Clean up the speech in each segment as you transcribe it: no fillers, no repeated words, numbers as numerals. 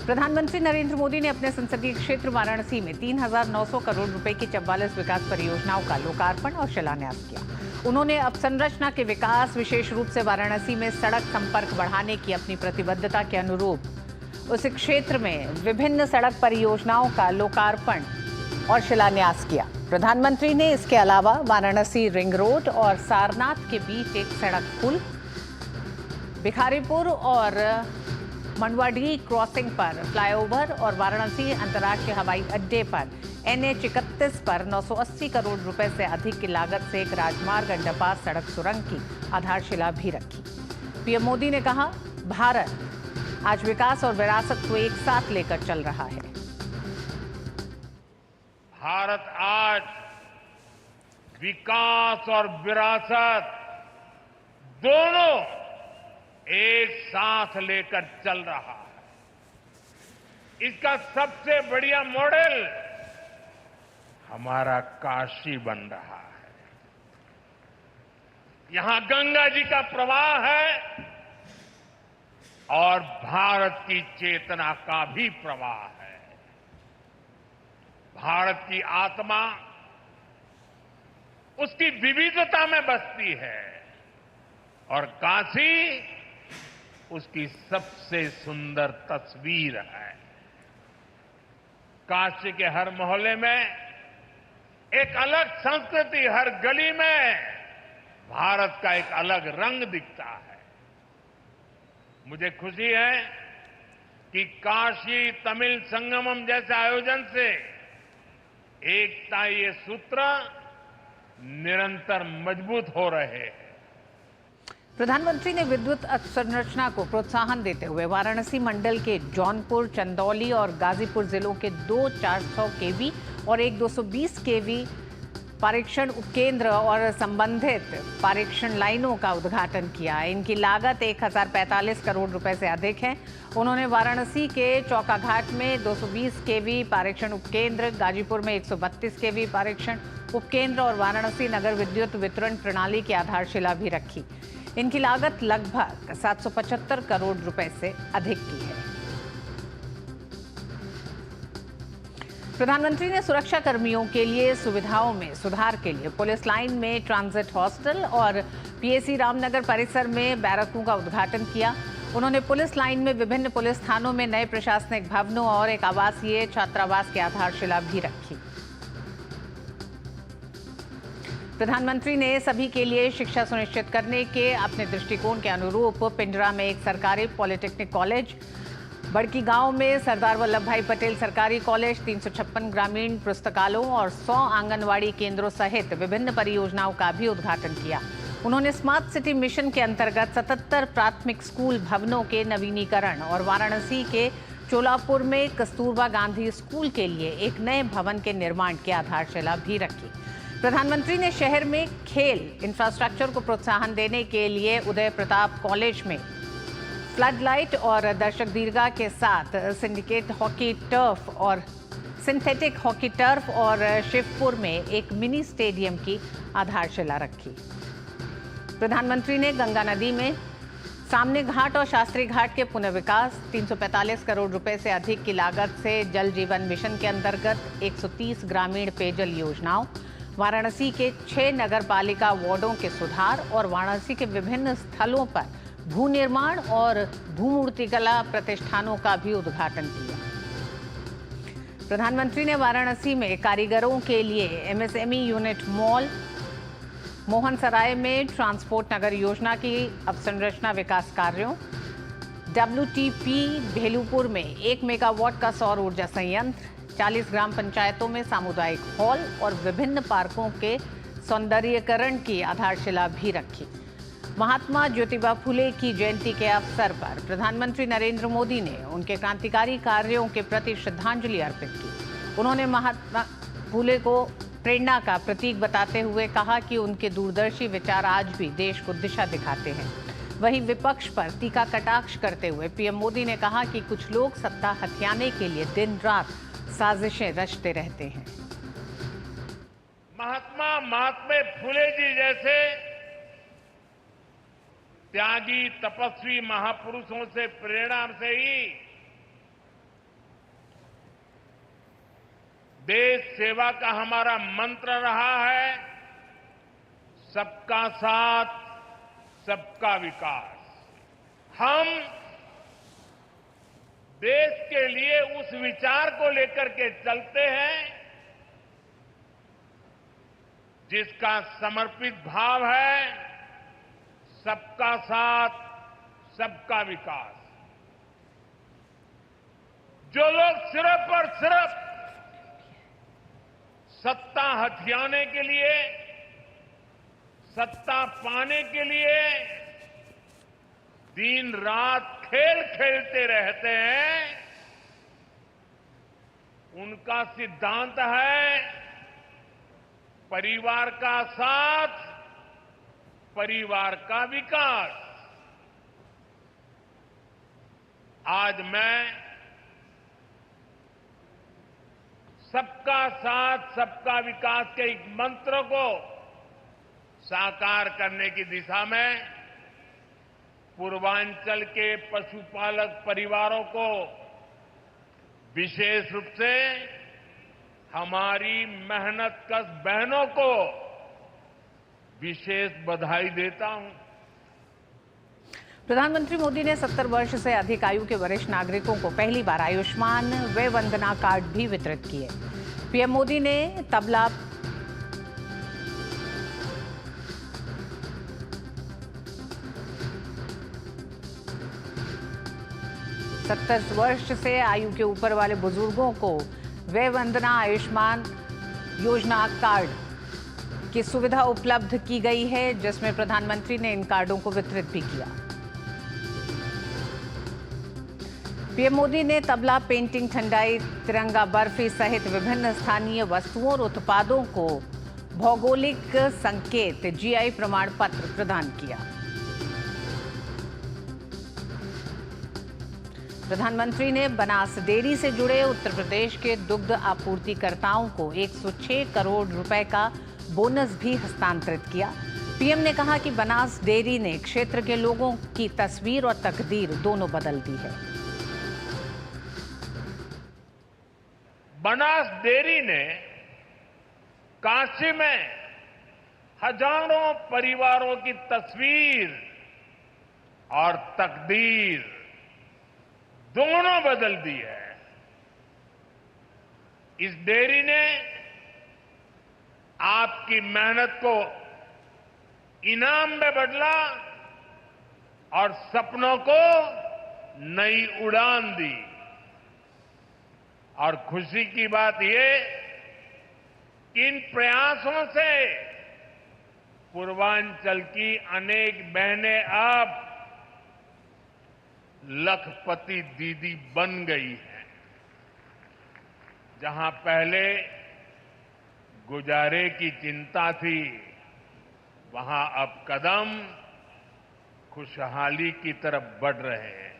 प्रधानमंत्री नरेंद्र मोदी ने अपने संसदीय क्षेत्र वाराणसी में 3,900 करोड़ रुपए की 44 विकास परियोजनाओं का लोकार्पण और शिलान्यास किया। उन्होंने अवसंरचना के विकास, विशेष रूप से वाराणसी में सड़क संपर्क बढ़ाने की अपनी प्रतिबद्धता के अनुरूप उस क्षेत्र में विभिन्न सड़क परियोजनाओं का लोकार्पण और शिलान्यास किया। प्रधानमंत्री ने इसके अलावा वाराणसी रिंग रोड और सारनाथ के बीच एक सड़क पुल, भिखारीपुर और मंडवाडीह क्रॉसिंग पर फ्लाईओवर और वाराणसी अंतर्राष्ट्रीय हवाई अड्डे पर NH 31 पर 980 करोड़ रुपए से अधिक की लागत से एक राजमार्ग अंडरपास सड़क सुरंग की आधारशिला भी रखी। पीएम मोदी ने कहा, भारत आज विकास और विरासत को एक साथ लेकर चल रहा है। भारत आज विकास और विरासत दोनों एक साथ लेकर चल रहा है। इसका सबसे बढ़िया मॉडल हमारा काशी बन रहा है। यहां गंगा जी का प्रवाह है और भारत की चेतना का भी प्रवाह है। भारत की आत्मा उसकी विविधता में बसती है और काशी उसकी सबसे सुंदर तस्वीर है। काशी के हर मोहल्ले में एक अलग संस्कृति, हर गली में भारत का एक अलग रंग दिखता है। मुझे खुशी है कि काशी तमिल संगमम जैसे आयोजन से एकता ये सूत्र निरंतर मजबूत हो रहे हैं। प्रधानमंत्री ने विद्युत अवसंरचना को प्रोत्साहन देते हुए वाराणसी मंडल के जौनपुर, चंदौली और गाजीपुर जिलों के 2 400 केवी और एक 220 केवी पारेषण उपकेंद्र और संबंधित पारेषण लाइनों का उद्घाटन किया। इनकी लागत 1,045 करोड़ रुपए से अधिक है। उन्होंने वाराणसी के चौकाघाट में 220 केवी पारेषण उपकेंद्र, गाजीपुर में 132 केवी पारेषण उपकेंद्र और वाराणसी नगर विद्युत वितरण प्रणाली की आधारशिला भी रखी। इनकी लागत लगभग 775 करोड़ रुपए से अधिक की है। प्रधानमंत्री ने सुरक्षा कर्मियों के लिए सुविधाओं में सुधार के लिए पुलिस लाइन में ट्रांजिट हॉस्टल और PAC रामनगर परिसर में बैरकों का उद्घाटन किया। उन्होंने पुलिस लाइन में विभिन्न पुलिस थानों में नए प्रशासनिक भवनों और एक आवासीय छात्रावास की आधारशिला भी रखी। प्रधानमंत्री ने सभी के लिए शिक्षा सुनिश्चित करने के अपने दृष्टिकोण के अनुरूप पिंडरा में एक सरकारी पॉलिटेक्निक कॉलेज, बड़की गांव में सरदार वल्लभ भाई पटेल सरकारी कॉलेज, 356 ग्रामीण पुस्तकालयों और 100 आंगनवाड़ी केंद्रों सहित विभिन्न परियोजनाओं का भी उद्घाटन किया। उन्होंने स्मार्ट सिटी मिशन के अंतर्गत 77 प्राथमिक स्कूल भवनों के नवीनीकरण और वाराणसी के चोलापुर में कस्तूरबा गांधी स्कूल के लिए एक नए भवन के निर्माण की आधारशिला भी रखी। प्रधानमंत्री ने शहर में खेल इंफ्रास्ट्रक्चर को प्रोत्साहन देने के लिए उदय प्रताप कॉलेज में फ्लड लाइट और दर्शक दीर्घा के साथ सिंडिकेट हॉकी टर्फ और सिंथेटिक हॉकी टर्फ और शिवपुर में एक मिनी स्टेडियम की आधारशिला रखी। प्रधानमंत्री ने गंगा नदी में सामने घाट और शास्त्री घाट के पुनर्विकास, 345 करोड़ रुपए से अधिक की लागत से जल जीवन मिशन के अंतर्गत 130 ग्रामीण पेयजल योजनाओं, वाराणसी के 6 नगर पालिका वार्डों के सुधार और वाराणसी के विभिन्न स्थलों पर भू निर्माण और भूमूर्तिकला प्रतिष्ठानों का भी उद्घाटन किया। प्रधानमंत्री ने वाराणसी में कारीगरों के लिए MSME यूनिट मॉल, मोहन सराय में ट्रांसपोर्ट नगर योजना की अवसंरचना विकास कार्यों, WTP भेलूपुर में 1 मेगावाट का सौर ऊर्जा संयंत्र, 40 ग्राम पंचायतों में सामुदायिक हॉल और विभिन्न पार्कों के सौंदर्यीकरण की आधारशिला भी रखी। महात्मा ज्योतिबा फुले की जयंती के अवसर पर प्रधानमंत्री नरेंद्र मोदी ने उनके क्रांतिकारी कार्यों के प्रति श्रद्धांजलि अर्पित की। उन्होंने महात्मा फुले को प्रेरणा का प्रतीक बताते हुए कहा कि उनके दूरदर्शी विचार आज भी देश को दिशा दिखाते हैं। वहीं विपक्ष पर तीखा कटाक्ष करते हुए पीएम मोदी ने कहा कि कुछ लोग सत्ता हथियाने के लिए दिन रात साजिशें रचते रहते हैं। महात्मा फुले जी जैसे त्यागी तपस्वी महापुरुषों से प्रेरणा से ही देश सेवा का हमारा मंत्र रहा है, सबका साथ, सबका विकास। हम देश के लिए उस विचार को लेकर के चलते हैं जिसका समर्पित भाव है सबका साथ, सबका विकास। जो लोग सिर्फ और सिर्फ सत्ता हथियाने के लिए, सत्ता पाने के लिए दिन रात खेल खेलते रहते हैं, उनका सिद्धांत है परिवार का साथ, परिवार का विकास। आज मैं सबका साथ, सबका विकास के एक मंत्र को साकार करने की दिशा में पूर्वांचल के पशुपालक परिवारों को, विशेष रूप से हमारी मेहनतकश बहनों को विशेष बधाई देता हूं। प्रधानमंत्री मोदी ने 70 वर्ष से अधिक आयु के वरिष्ठ नागरिकों को पहली बार आयुष्मान वय वंदना कार्ड भी वितरित किए। पीएम मोदी ने तबला 70 वर्ष से आयु के ऊपर वाले बुजुर्गों को वय वंदना आयुष्मान योजना कार्ड की सुविधा उपलब्ध की गई है, जिसमें प्रधानमंत्री ने इन कार्डों को वितरित भी किया। पीएम मोदी ने तबला, पेंटिंग, ठंडाई, तिरंगा बर्फी सहित विभिन्न स्थानीय वस्तुओं और उत्पादों को भौगोलिक संकेत जीआई प्रमाण पत्र प्रदान किया। प्रधानमंत्री ने बनास डेयरी से जुड़े उत्तर प्रदेश के दुग्ध आपूर्तिकर्ताओं को 106 करोड़ रुपए का बोनस भी हस्तांतरित किया। पीएम ने कहा कि बनास डेयरी ने क्षेत्र के लोगों की तस्वीर और तकदीर दोनों बदल दी है। बनास डेयरी ने काशी में हजारों परिवारों की तस्वीर और तकदीर दोनों बदल दी है। इस डेयरी ने आपकी मेहनत को इनाम में बदला और सपनों को नई उड़ान दी। और खुशी की बात ये कि इन प्रयासों से पूर्वांचल की अनेक बहनें अब लखपति दीदी बन गई हैं। जहां पहले गुजारे की चिंता थी, वहां अब कदम खुशहाली की तरफ बढ़ रहे हैं।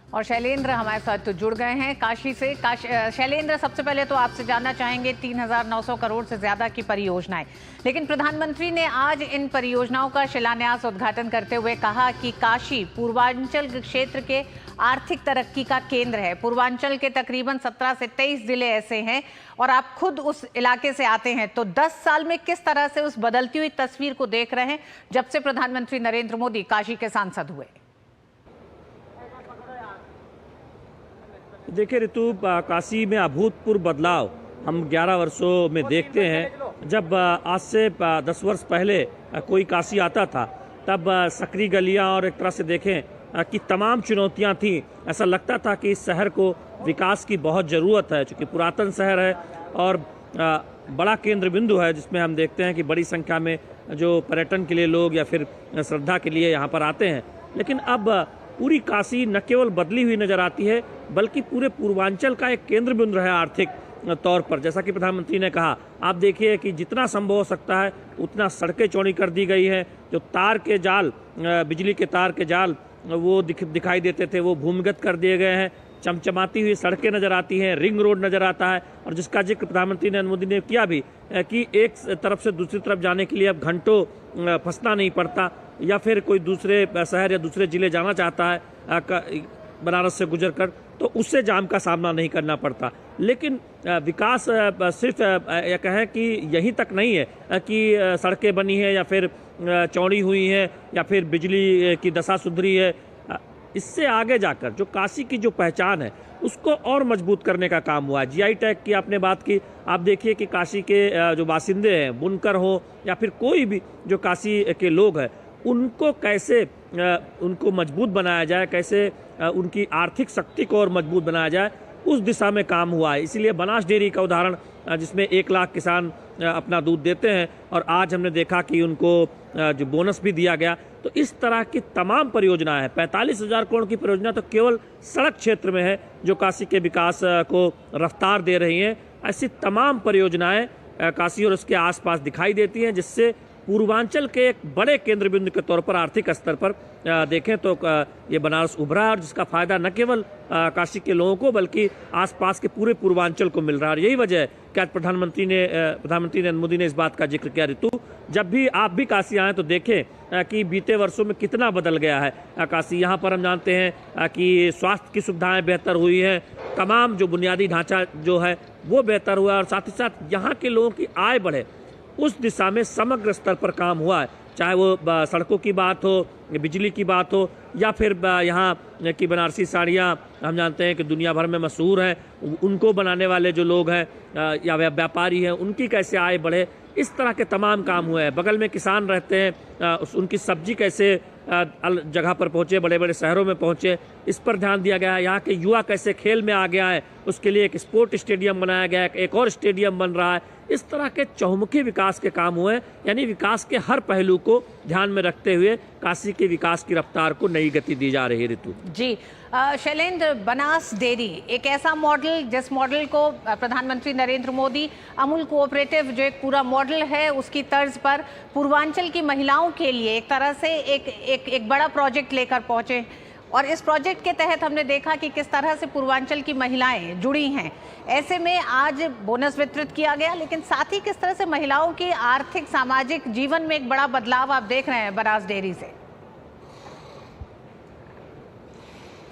और शैलेंद्र हमारे साथ तो जुड़ गए हैं काशी से। शैलेंद्र, सबसे पहले तो आपसे जानना चाहेंगे 3900 करोड़ से ज्यादा की परियोजनाएं, लेकिन प्रधानमंत्री ने आज इन परियोजनाओं का शिलान्यास उद्घाटन करते हुए कहा कि काशी पूर्वांचल क्षेत्र के आर्थिक तरक्की का केंद्र है। पूर्वांचल के तकरीबन 17 से 23 जिले ऐसे हैं और आप खुद उस इलाके से आते हैं, तो 10 साल में किस तरह से उस बदलती हुई तस्वीर को देख रहे हैं जब से प्रधानमंत्री नरेंद्र मोदी काशी के सांसद हुए? देखिए ऋतु, काशी में अभूतपूर्व बदलाव हम 11 वर्षों में देखते हैं। जब आज से 10 वर्ष पहले कोई काशी आता था, तब सकरी गलियां और एक तरह से देखें कि तमाम चुनौतियां थीं। ऐसा लगता था कि इस शहर को विकास की बहुत ज़रूरत है, चूँकि पुरातन शहर है और बड़ा केंद्र बिंदु है, जिसमें हम देखते हैं कि बड़ी संख्या में जो पर्यटन के लिए लोग या फिर श्रद्धा के लिए यहाँ पर आते हैं। लेकिन अब पूरी काशी न केवल बदली हुई नजर आती है, बल्कि पूरे पूर्वांचल का एक केंद्र बिंदु है आर्थिक तौर पर। जैसा कि प्रधानमंत्री ने कहा, आप देखिए कि जितना संभव हो सकता है उतना सड़कें चौड़ी कर दी गई हैं। जो तार के जाल, बिजली के तार के जाल वो दिखाई देते थे, वो भूमिगत कर दिए गए हैं। चमचमाती हुई सड़कें नज़र आती हैं, रिंग रोड नज़र आता है, और जिसका जिक्र प्रधानमंत्री नरेंद्र मोदी ने किया भी कि एक तरफ से दूसरी तरफ जाने के लिए अब घंटों फंसना नहीं पड़ता, या फिर कोई दूसरे शहर या दूसरे जिले जाना चाहता है बनारस से गुजर कर, तो उससे जाम का सामना नहीं करना पड़ता। लेकिन विकास सिर्फ यह कहें कि यहीं तक नहीं है कि सड़कें बनी हैं या फिर चौड़ी हुई हैं या फिर बिजली की दशा सुधरी है। इससे आगे जाकर जो काशी की जो पहचान है उसको और मजबूत करने का काम हुआ है। जीआई टैग की आपने बात की, आप देखिए कि काशी के जो बासिंदे हैं, बुनकर हो या फिर कोई भी जो काशी के लोग हैं, उनको कैसे उनको मजबूत बनाया जाए, कैसे उनकी आर्थिक शक्ति को और मजबूत बनाया जाए, उस दिशा में काम हुआ है। इसीलिए बनास डेयरी का उदाहरण, जिसमें 1 लाख किसान अपना दूध देते हैं और आज हमने देखा कि उनको जो बोनस भी दिया गया। तो इस तरह की तमाम परियोजनाएं हैं। 45,000 करोड़ की परियोजना तो केवल सड़क क्षेत्र में है जो काशी के विकास को रफ्तार दे रही हैं। ऐसी तमाम परियोजनाएं काशी और उसके आसपास दिखाई देती हैं, जिससे पूर्वांचल के एक बड़े केंद्र बिंदु के तौर पर आर्थिक स्तर पर देखें तो ये बनारस उभरा है, और जिसका फायदा न केवल काशी के लोगों को बल्कि आसपास के पूरे पूर्वांचल को मिल रहा है। और यही वजह है कि आज प्रधानमंत्री नरेंद्र मोदी ने इस बात का जिक्र किया। ऋतु, जब भी आप भी काशी आएँ तो देखें कि बीते वर्षों में कितना बदल गया है काशी। यहाँ पर हम जानते हैं कि स्वास्थ्य की सुविधाएं बेहतर हुई हैं, तमाम जो बुनियादी ढांचा जो है वो बेहतर हुआ है, और साथ ही साथ यहाँ के लोगों की आय बढ़े उस दिशा में समग्र स्तर पर काम हुआ है। चाहे वो सड़कों की बात हो, बिजली की बात हो, या फिर यहाँ की बनारसी साड़ियाँ हम जानते हैं कि दुनिया भर में मशहूर हैं, उनको बनाने वाले जो लोग हैं या व्यापारी हैं, उनकी कैसे आय बढ़े, इस तरह के तमाम काम हुए हैं। बगल में किसान रहते हैं, उनकी सब्जी कैसे जगह पर पहुँचे, बड़े बड़े शहरों में पहुँचे, इस पर ध्यान दिया गया है। यहाँ के युवा कैसे खेल में आ गया है, उसके लिए एक स्पोर्ट स्टेडियम बनाया गया है, एक और स्टेडियम बन रहा है। इस तरह के चहुमुखी विकास के काम हुए, यानी विकास के हर पहलू को ध्यान में रखते हुए काशी के विकास की रफ्तार को नई गति दी जा रही है। ऋतु जी, शैलेंद्र, बनास डेयरी एक ऐसा मॉडल जिस मॉडल को प्रधानमंत्री नरेंद्र मोदी अमूल कोऑपरेटिव जो एक पूरा मॉडल है उसकी तर्ज पर पूर्वांचल की महिलाओं के लिए एक तरह से एक बड़ा प्रोजेक्ट लेकर पहुंचे, और इस प्रोजेक्ट के तहत हमने देखा कि किस तरह से पूर्वांचल की महिलाएं जुड़ी हैं। ऐसे में आज बोनस वितरित किया गया, लेकिन साथ ही किस तरह से महिलाओं की आर्थिक सामाजिक जीवन में एक बड़ा बदलाव आप देख रहे हैं बनास डेयरी से।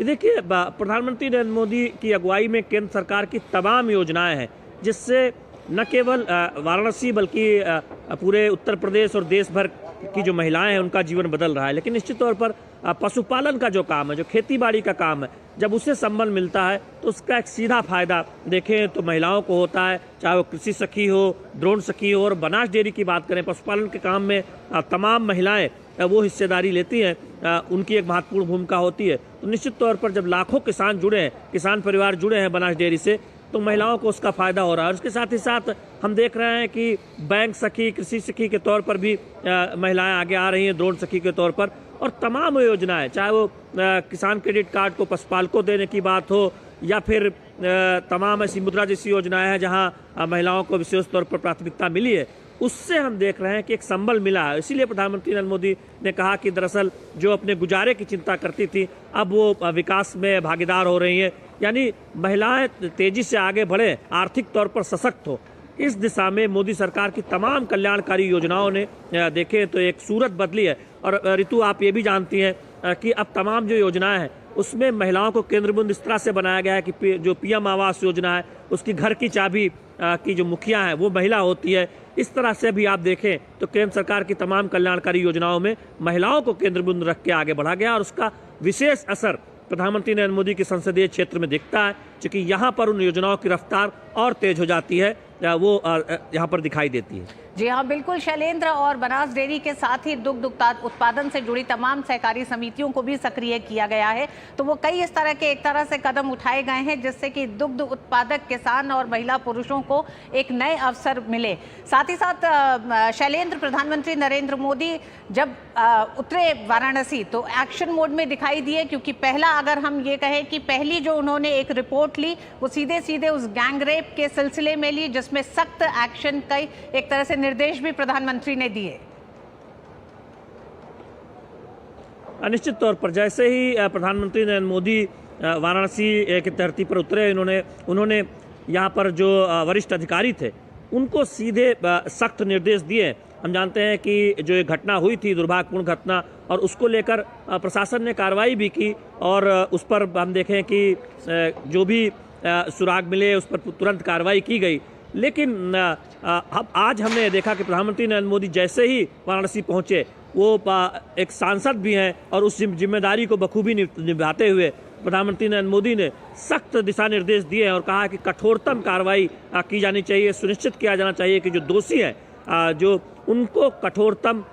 देखिए, प्रधानमंत्री नरेंद्र मोदी की अगुवाई में केंद्र सरकार की तमाम योजनाएं हैं, जिससे न केवल वाराणसी बल्कि पूरे उत्तर प्रदेश और देश भर की जो महिलाएं हैं उनका जीवन बदल रहा है। लेकिन निश्चित तौर पर पशुपालन का जो काम है, जो खेती बाड़ी का काम है, जब उसे संबल मिलता है तो उसका एक सीधा फायदा देखें तो महिलाओं को होता है, चाहे वो कृषि सखी हो, ड्रोन सखी हो। और बनास डेयरी की बात करें, पशुपालन के काम में तमाम महिलाएं वो हिस्सेदारी लेती हैं, उनकी एक महत्वपूर्ण भूमिका होती है। तो निश्चित तौर पर जब लाखों किसान जुड़े हैं, किसान परिवार जुड़े हैं बनास डेयरी से, तो महिलाओं को उसका फायदा हो रहा है। उसके साथ ही साथ हम देख रहे हैं कि बैंक सखी, कृषि सखी के तौर पर भी महिलाएं आगे आ रही हैं, ड्रोन सखी के तौर पर। और तमाम योजनाएं, चाहे वो किसान क्रेडिट कार्ड को पशुपालकों देने की बात हो, या फिर तमाम ऐसी मुद्रा जैसी योजनाएं हैं जहां महिलाओं को विशेष तौर पर प्राथमिकता मिली है, उससे हम देख रहे हैं कि एक संबल मिला है। इसीलिए प्रधानमंत्री नरेंद्र मोदी ने कहा कि दरअसल जो अपने गुजारे की चिंता करती थी, अब वो विकास में भागीदार हो रही हैं, यानी महिलाएं तेजी से आगे बढ़े, आर्थिक तौर पर सशक्त हो। इस दिशा में मोदी सरकार की तमाम कल्याणकारी योजनाओं ने देखें तो एक सूरत बदली है। और ऋतु, आप ये भी जानती हैं कि अब तमाम जो योजनाएं हैं उसमें महिलाओं को केंद्र बिंदु इस तरह से बनाया गया है कि जो पीएम आवास योजना है उसकी घर की चाबी की जो मुखिया है वो महिला होती है। इस तरह से भी आप देखें तो केंद्र सरकार की तमाम कल्याणकारी योजनाओं में महिलाओं को केंद्र बिंदु रख के आगे बढ़ा गया, और उसका विशेष असर प्रधानमंत्री नरेंद्र मोदी के संसदीय क्षेत्र में दिखता है, क्योंकि यहाँ पर उन योजनाओं की रफ्तार और तेज हो जाती है, वो यहाँ पर दिखाई देती है। जी हाँ, बिल्कुल शैलेंद्र, और बनास डेयरी के साथ ही दुग्ध उत्पादन से जुड़ी तमाम सहकारी समितियों को भी सक्रिय किया गया है। तो वो कई इस तरह के एक तरह से कदम उठाए गए हैं जिससे कि दुग्ध उत्पादक किसान और महिला पुरुषों को एक नए अवसर मिले। साथ ही साथ शैलेंद्र, प्रधानमंत्री नरेंद्र मोदी जब उतरे वाराणसी तो एक्शन मोड में दिखाई दिए, क्योंकि पहला अगर हम ये कहें कि पहली जो उन्होंने एक रिपोर्ट ली वो सीधे सीधे उस गैंगरेप के सिलसिले में ली, जिसमें सख्त एक्शन का एक तरह से निर्देश भी प्रधानमंत्री ने दिए। निश्चित तौर पर जैसे ही प्रधानमंत्री नरेंद्र मोदी वाराणसी की धरती पर उतरे, उन्होंने यहाँ पर जो वरिष्ठ अधिकारी थे उनको सीधे सख्त निर्देश दिए। हम जानते हैं कि जो ये घटना हुई थी, दुर्भाग्यपूर्ण घटना, और उसको लेकर प्रशासन ने कार्रवाई भी की और उस पर हम देखें कि जो भी सुराग मिले उस पर तुरंत कार्रवाई की गई। लेकिन अब आज हमने देखा कि प्रधानमंत्री नरेंद्र मोदी जैसे ही वाराणसी पहुंचे वो एक सांसद भी हैं और उस जिम्मेदारी को बखूबी निभाते हुए प्रधानमंत्री नरेंद्र मोदी ने सख्त दिशा निर्देश दिए हैं और कहा कि कठोरतम कार्रवाई की जानी चाहिए, सुनिश्चित किया जाना चाहिए कि जो दोषी हैं जो उनको कठोरतम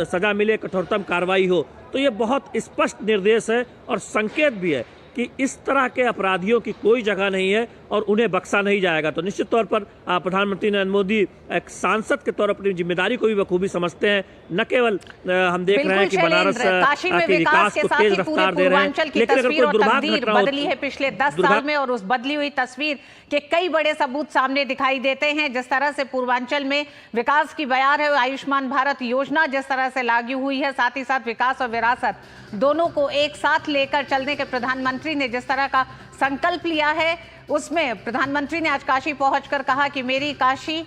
सजा मिले, कठोरतम कार्रवाई हो। तो ये बहुत स्पष्ट निर्देश है और संकेत भी है कि इस तरह के अपराधियों की कोई जगह नहीं है और उन्हें बख्शा नहीं जाएगा। तो निश्चित तौर पर प्रधानमंत्री नरेंद्र मोदी एक सांसद के तौर पर अपनी जिम्मेदारी को भी बखूबी समझते हैं। न केवल हम देख रहे हैं कि बनारस के विकास को तेज रफ्तार दे रहे हैं, लेकिन अगर कोई दुर्भाग्य बदली है पिछले 10 साल में और उस बदली हुई तस्वीर के कई बड़े सबूत सामने दिखाई देते हैं। जिस तरह से पूर्वांचल में विकास की बयार है, आयुष्मान भारत योजना जिस तरह से लागू हुई है, साथ ही साथ विकास और विरासत दोनों को एक साथ लेकर चलने के प्रधानमंत्री ने जिस तरह का संकल्प लिया है, उसमें प्रधानमंत्री ने आज काशी पहुंचकर कहा कि मेरी काशी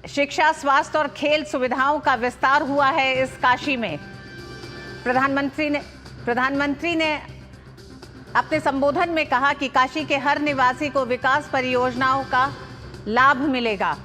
शिक्षा, स्वास्थ्य और खेल सुविधाओं का विस्तार हुआ है। इस काशी में प्रधानमंत्री ने अपने संबोधन में कहा कि काशी के हर निवासी को विकास परियोजनाओं का लाभ मिलेगा।